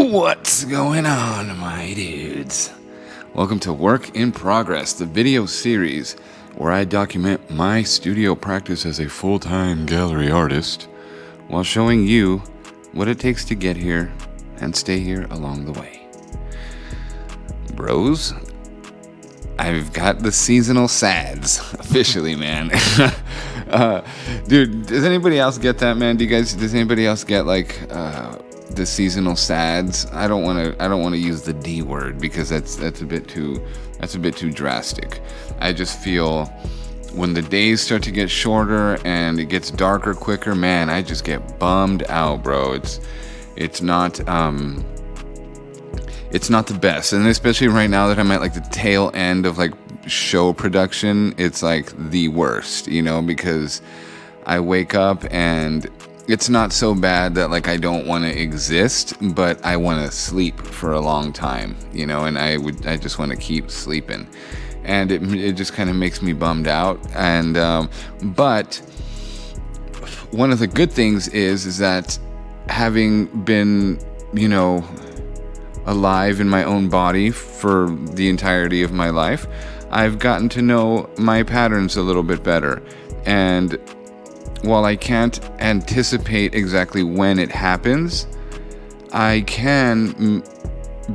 What's going on, my dudes? Welcome to Work in Progress, the video series where I document my studio practice as a full-time gallery artist while showing you what it takes to get here and stay here along the way. Bros, I've got the seasonal sads officially, man. Dude, does anybody else get that, man? Does anybody else get like the seasonal sads? I don't want to use the D word because that's a bit too drastic. I just feel when the days start to get shorter and it gets darker quicker, man, I just get bummed out, bro. It's not the best, and especially right now that I'm at like the tail end of like show production, it's like the worst, because I wake up and it's not so bad that like I don't want to exist, but I want to sleep for a long time, and I just want to keep sleeping, and it just kind of makes me bummed out. And but one of the good things is that having been alive in my own body for the entirety of my life, I've gotten to know my patterns a little bit better. And while I can't anticipate exactly when it happens, I can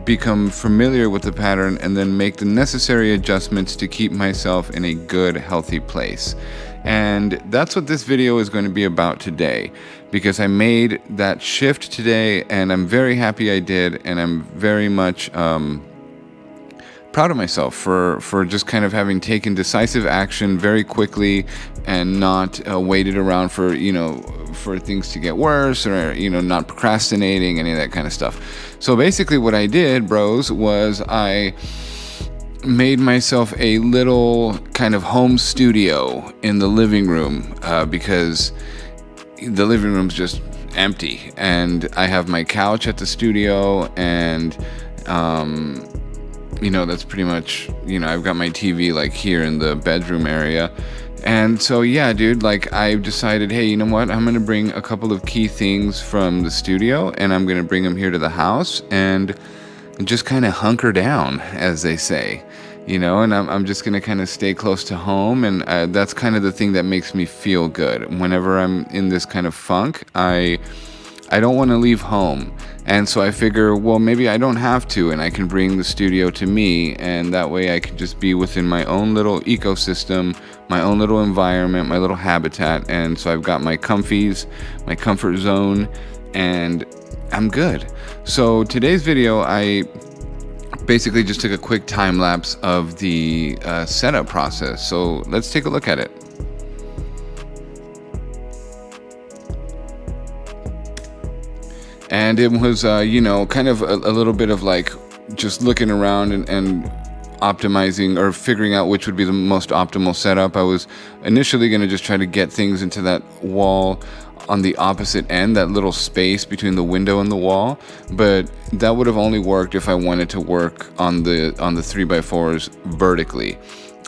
become familiar with the pattern and then make the necessary adjustments to keep myself in a good, healthy place. And that's what this video is going to be about today, because I made that shift today and I'm very happy I did, and I'm very much proud of myself for just kind of having taken decisive action very quickly and not waited around for things to get worse, or not procrastinating, any of that kind of stuff. So basically what I did, bros, was I made myself a little kind of home studio in the living room, because the living room's just empty, and I have my couch at the studio, and that's pretty much, I've got my TV like here in the bedroom area. And so, yeah, dude, like I've decided, hey, you know what? I'm going to bring a couple of key things from the studio and I'm going to bring them here to the house and just kind of hunker down, as they say, and I'm just going to kind of stay close to home. And that's kind of the thing that makes me feel good. Whenever I'm in this kind of funk, I don't want to leave home. And so I figure, well, maybe I don't have to, and I can bring the studio to me, and that way I can just be within my own little ecosystem, my own little environment, my little habitat. And so I've got my comfies, my comfort zone, and I'm good. So today's video, I basically just took a quick time lapse of the setup process. So let's take a look at it. And it was, kind of a little bit of like just looking around and optimizing or figuring out which would be the most optimal setup. I was initially going to just try to get things into that wall on the opposite end, that little space between the window and the wall. But that would have only worked if I wanted to work on the 3x4s vertically.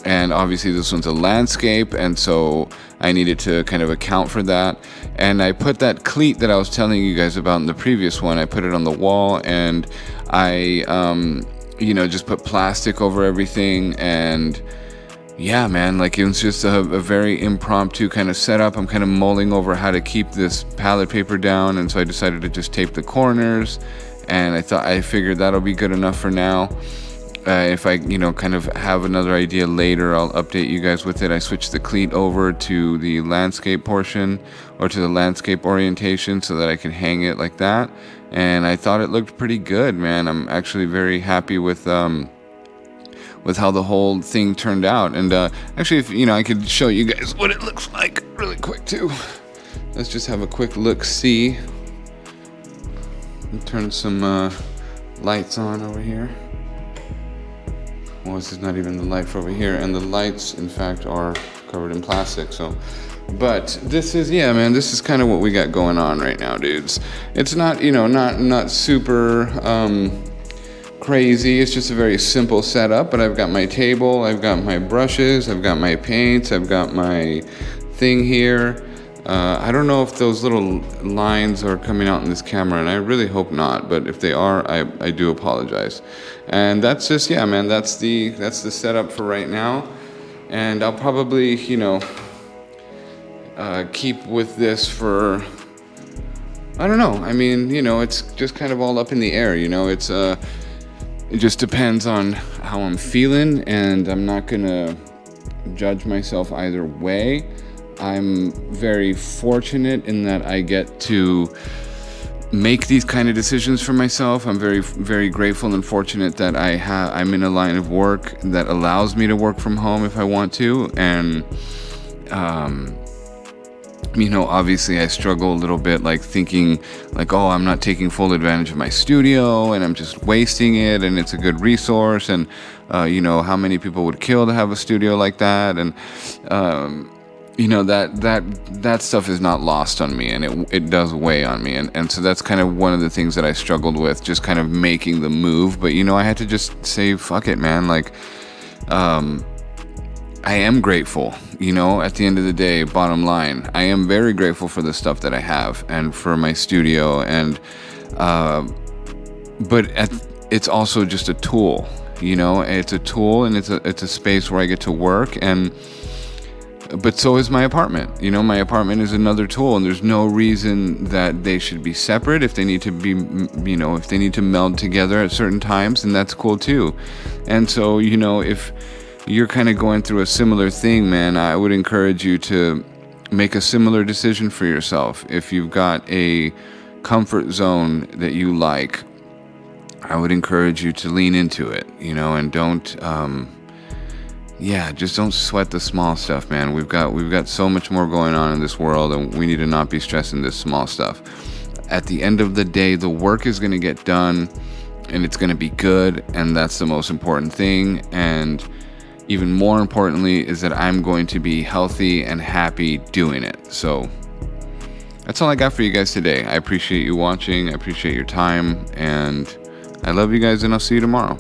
And obviously this one's a landscape, and so I needed to kind of account for that. And I put that cleat that I was telling you guys about in the previous one, I put it on the wall, and I, just put plastic over everything. And yeah, man, like it was just a very impromptu kind of setup. I'm kind of mulling over how to keep this palette paper down, and so I decided to just tape the corners, and I figured that'll be good enough for now. If I, kind of have another idea later, I'll update you guys with it. I switched the cleat over to the landscape portion, or to the landscape orientation, so that I can hang it like that. And I thought it looked pretty good, man. I'm actually very happy with how the whole thing turned out. And actually, if I could show you guys what it looks like really quick too. Let's just have a quick look-see. Turn some lights on over here. Well, this is not even the light for over here, and the lights, in fact, are covered in plastic. So, but this is, yeah, man, this is kind of what we got going on right now, dudes. It's not, not super crazy. It's just a very simple setup. But I've got my table, I've got my brushes, I've got my paints, I've got my thing here. I don't know if those little lines are coming out in this camera, and I really hope not, but if they are, I do apologize. And that's just, yeah, man, that's the setup for right now. And I'll probably, keep with this for, I don't know. I mean, it's just kind of all up in the air, it's, it just depends on how I'm feeling, and I'm not gonna judge myself either way. I'm very fortunate in that I get to make these kind of decisions for myself. I'm very, very grateful and fortunate that I'm in a line of work that allows me to work from home if I want to. And, obviously I struggle a little bit, like thinking like, oh, I'm not taking full advantage of my studio and I'm just wasting it, and it's a good resource. And, how many people would kill to have a studio like that. And, that stuff is not lost on me, and it does weigh on me. And so that's kind of one of the things that I struggled with, just kind of making the move. But, I had to just say, fuck it, man. Like, I am grateful, at the end of the day, bottom line. I am very grateful for the stuff that I have and for my studio. And, but it's also just a tool, it's a tool, and it's a space where I get to work. But so is my apartment. My apartment is another tool, and there's no reason that they should be separate. If they need to be, if they need to meld together at certain times, then that's cool too. And so, if you're kind of going through a similar thing, man, I would encourage you to make a similar decision for yourself. If you've got a comfort zone that you like, I would encourage you to lean into it, and don't, just don't sweat the small stuff, man. We've got so much more going on in this world, and we need to not be stressing this small stuff. At the end of the day, the work is going to get done, and it's going to be good, and that's the most important thing. And even more importantly is that I'm going to be healthy and happy doing it. So that's all I got for you guys today. I appreciate you watching. I appreciate your time, and I love you guys, and I'll see you tomorrow.